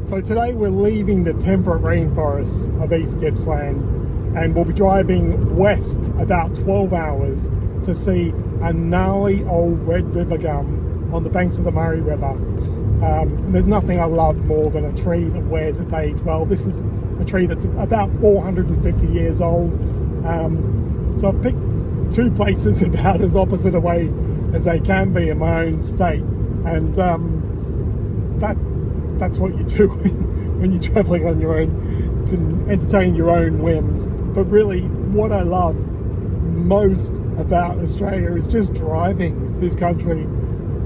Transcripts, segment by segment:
So today we're leaving the temperate rainforests of East Gippsland and we'll be driving west about 12 hours to see a gnarly old red river gum on the banks of the Murray River. There's nothing I love more than a tree that wears its age well. This is a tree that's about 450 years old. So I've picked two places about as opposite away as they can be in my own state, and that's what you do when you're traveling on your own, can entertain your own whims. But really what I love most about Australia is just driving this country.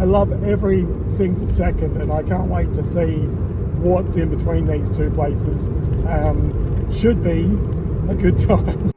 I love every single second, and I can't wait to see what's in between these two places. Should be a good time.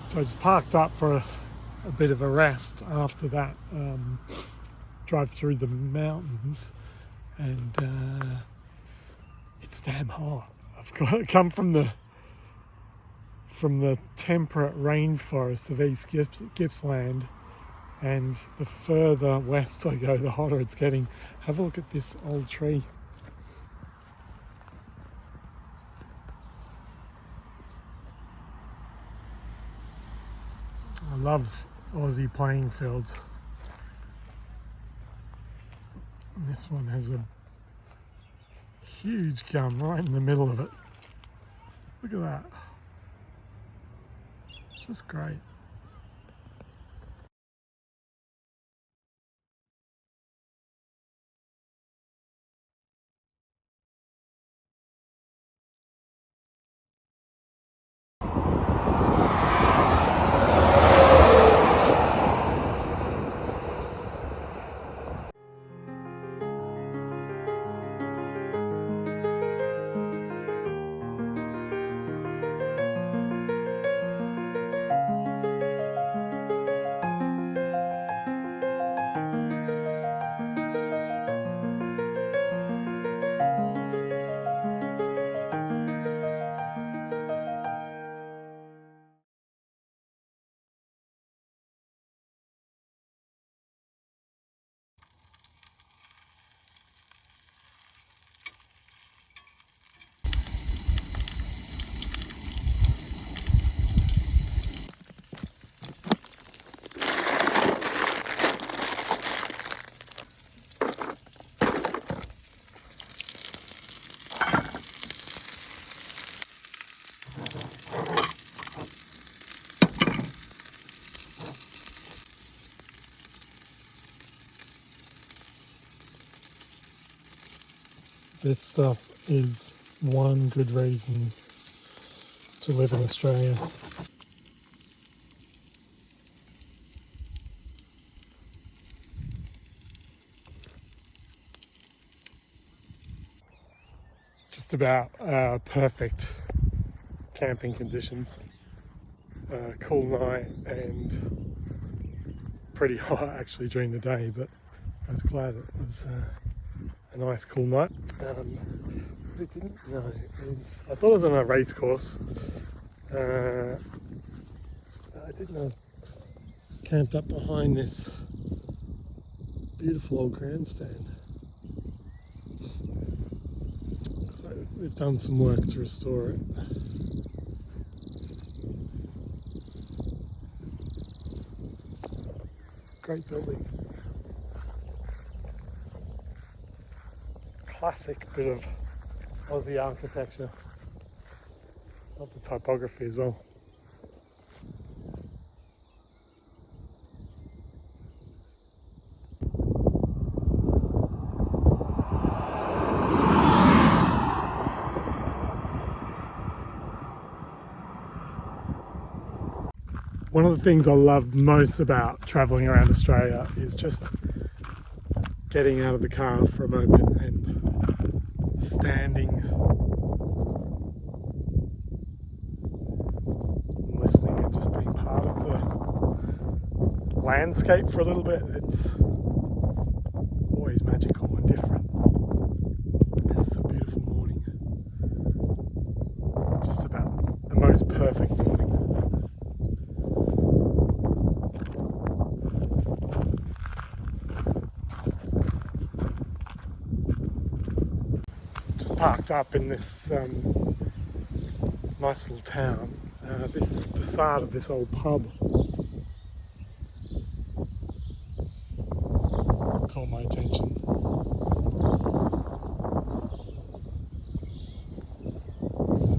So I just parked up for a bit of a rest after that drive through the mountains, and it's damn hot. I've got to come from the temperate rainforests of East Gippsland, and the further west I go, the hotter it's getting. Have a look at this old tree. I love Aussie playing fields. And this one has a huge gum right in the middle of it. Look at that. Just great. This stuff is one good reason to live in Australia. Just about perfect camping conditions. Cool night and pretty hot actually during the day, but I was glad it was a nice cool night. What I didn't know is, I thought I was on a race course. I didn't know I was camped up behind this beautiful old grandstand. So they've done some work to restore it. Great building. Classic bit of Aussie architecture. Love the typography as well. One of the things I love most about travelling around Australia is just getting out of the car for a moment and standing, listening and just being part of the landscape for a little bit. It's always magical and different. This is a beautiful morning. Just about the most perfect morning. Just parked up in this nice little town. This facade of this old pub caught my attention.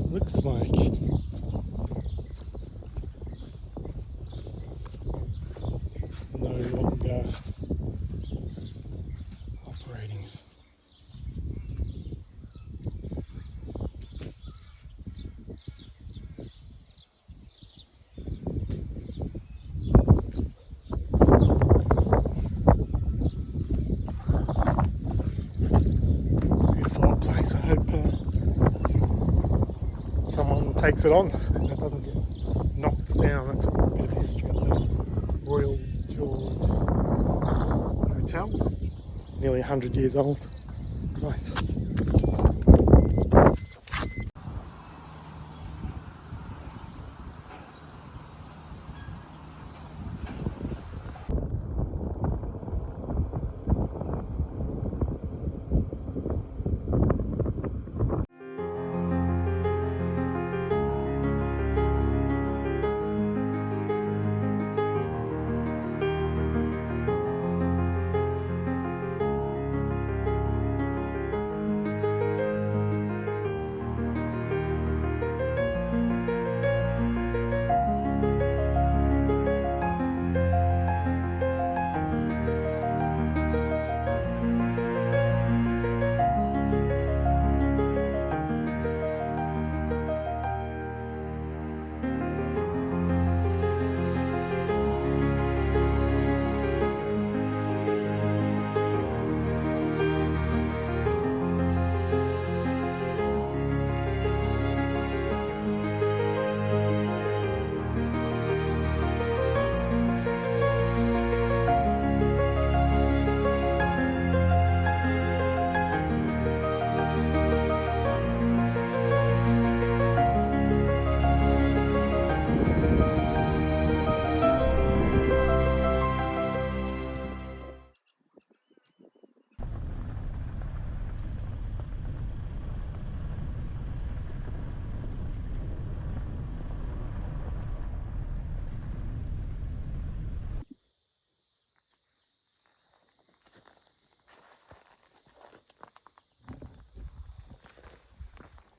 Looks like it's no longer operating. Beautiful old place. I hope someone takes it on and it doesn't get knocked down. That's a bit of history of the Royal George Hotel. Nearly 100 years old. Nice.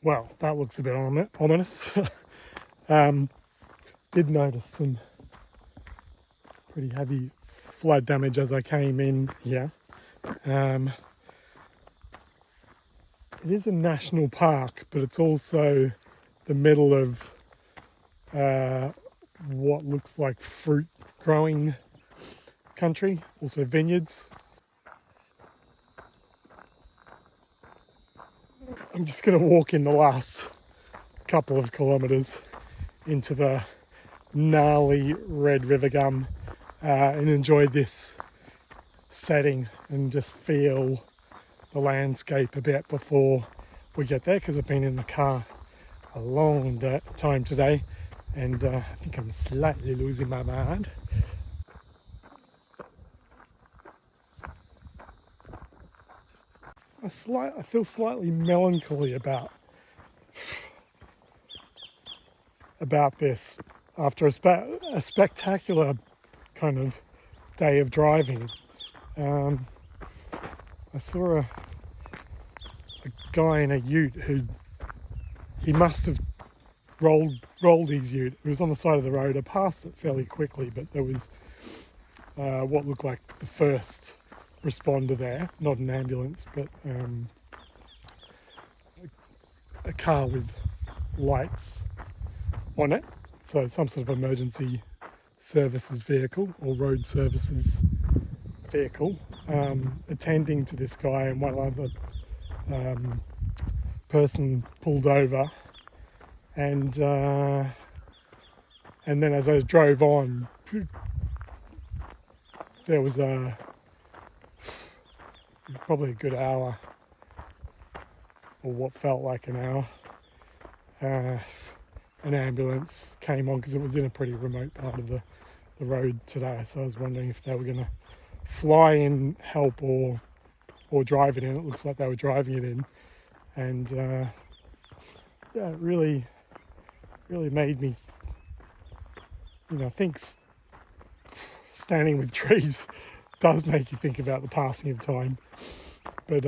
Well, that looks a bit ominous. Did notice some pretty heavy flood damage as I came in here. It is a national park, but it's also the middle of what looks like fruit growing country, also vineyards. I'm just going to walk in the last couple of kilometres into the gnarly red river gum and enjoy this setting and just feel the landscape a bit before we get there, because I've been in the car a long time today and I think I'm slightly losing my mind. I feel slightly melancholy about this after a spectacular kind of day of driving. I saw a guy in a ute who he must have rolled his ute. It was on the side of the road. I passed it fairly quickly, but there was what looked like the first responder there, not an ambulance, but a car with lights on it, so some sort of emergency services vehicle or road services vehicle, attending to this guy, and one other person pulled over, and then as I drove on, there was probably a good hour, or what felt like an hour, an ambulance came on because it was in a pretty remote part of the road today. So I was wondering if they were going to fly in help or drive it in. It looks like they were driving it in, and yeah, it really made me, think standing with trees does make you think about the passing of time, but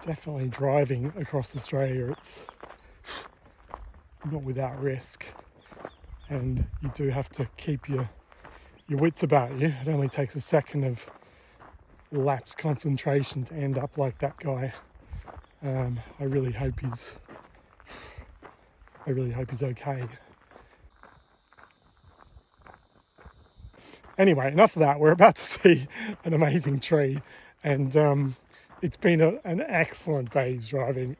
definitely driving across Australia, it's not without risk, and you do have to keep your wits about you. It only takes a second of lapsed concentration to end up like that guy. I really hope he's okay. Anyway, enough of that. We're about to see an amazing tree, and it's been an excellent day's driving,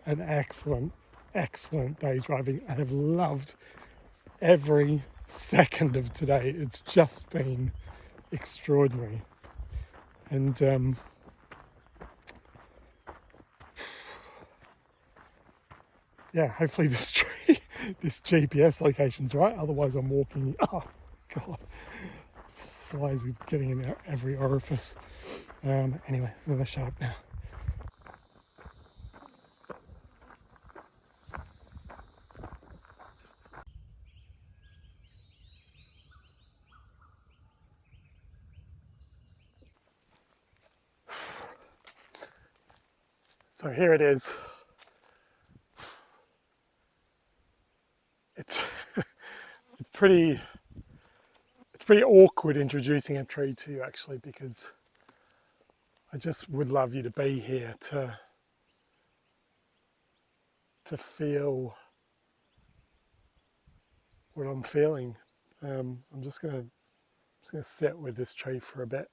excellent day's driving. I have loved every second of today. It's just been extraordinary, and yeah, hopefully this GPS location's right. Otherwise, I'm walking. Oh God, flies are getting in every orifice. Anyway, I'm gonna shut up now. So here it is. It's pretty awkward introducing a tree to you, actually, because I just would love you to be here to feel what I'm feeling. I'm just gonna sit with this tree for a bit.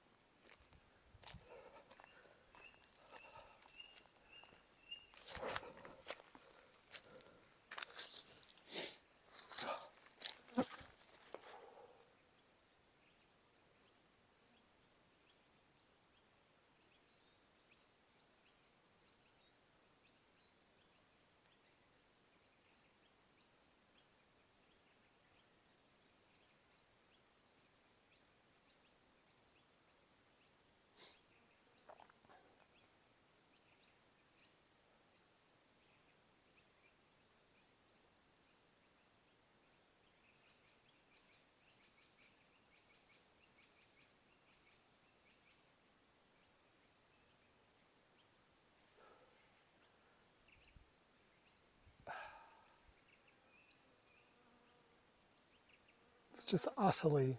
It's just utterly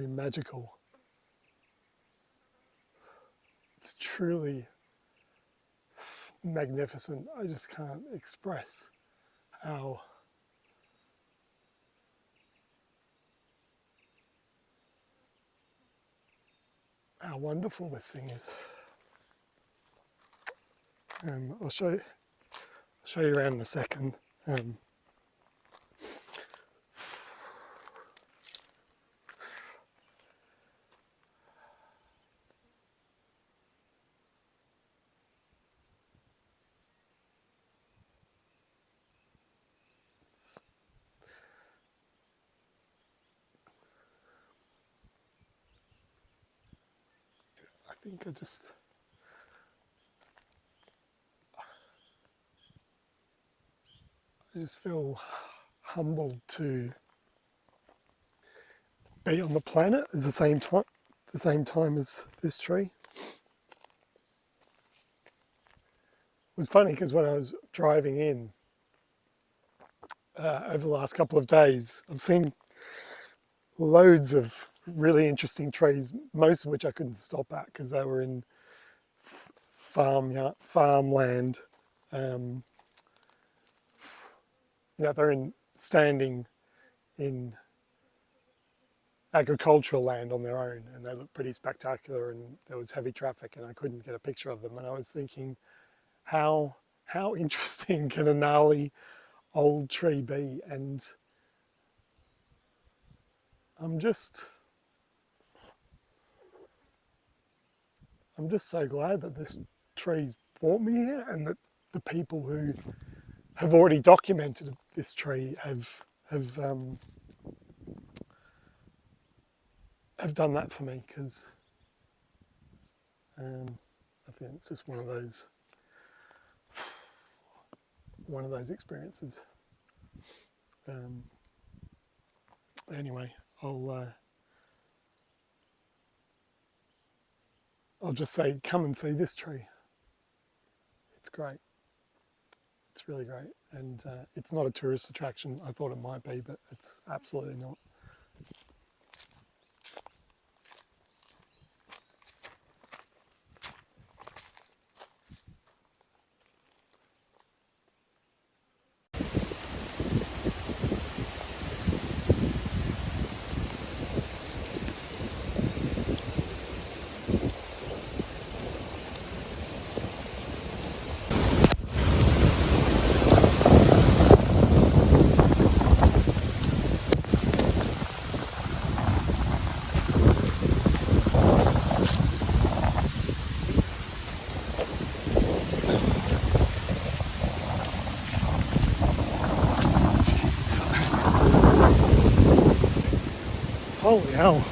magical. It's truly magnificent. I just can't express how wonderful this thing is. I'll show you around in a second. I think I just feel humbled to be on the planet at the same time as this tree. It was funny because when I was driving in over the last couple of days, I've seen loads of really interesting trees, most of which I couldn't stop at because they were in farmland. They're standing in agricultural land on their own, and they looked pretty spectacular, and there was heavy traffic and I couldn't get a picture of them. And I was thinking, how interesting can a gnarly old tree be? And I'm just so glad that this tree's brought me here, and that the people who have already documented this tree have done that for me, because I think it's just one of those experiences. Anyway, I'll just say, come and see this tree. It's great. It's really great. And it's not a tourist attraction. I thought it might be, but it's absolutely not. Holy hell.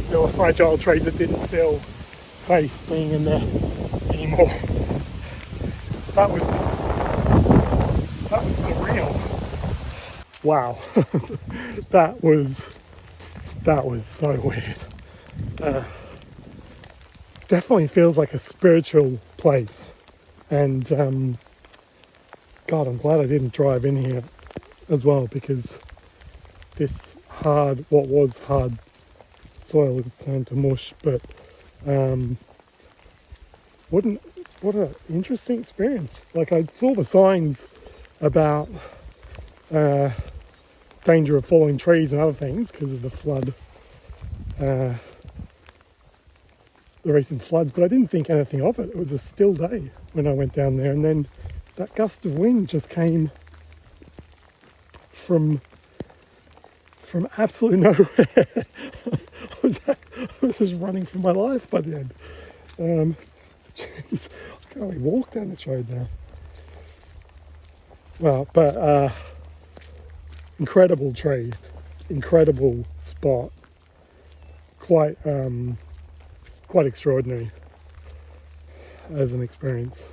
There were fragile trees that didn't feel safe being in there anymore. That was surreal. Wow. that was so weird. Definitely feels like a spiritual place, and God, I'm glad I didn't drive in here as well, because this what was hard soil has turned to mush. But what an interesting experience. Like, I saw the signs about danger of falling trees and other things because of the flood, the recent floods, but I didn't think anything of it. It was a still day when I went down there, and then that gust of wind just came from absolutely nowhere. I was just running for my life by the end. Jeez, I can only walk down this road now. Well, but incredible tree, incredible spot, quite extraordinary as an experience.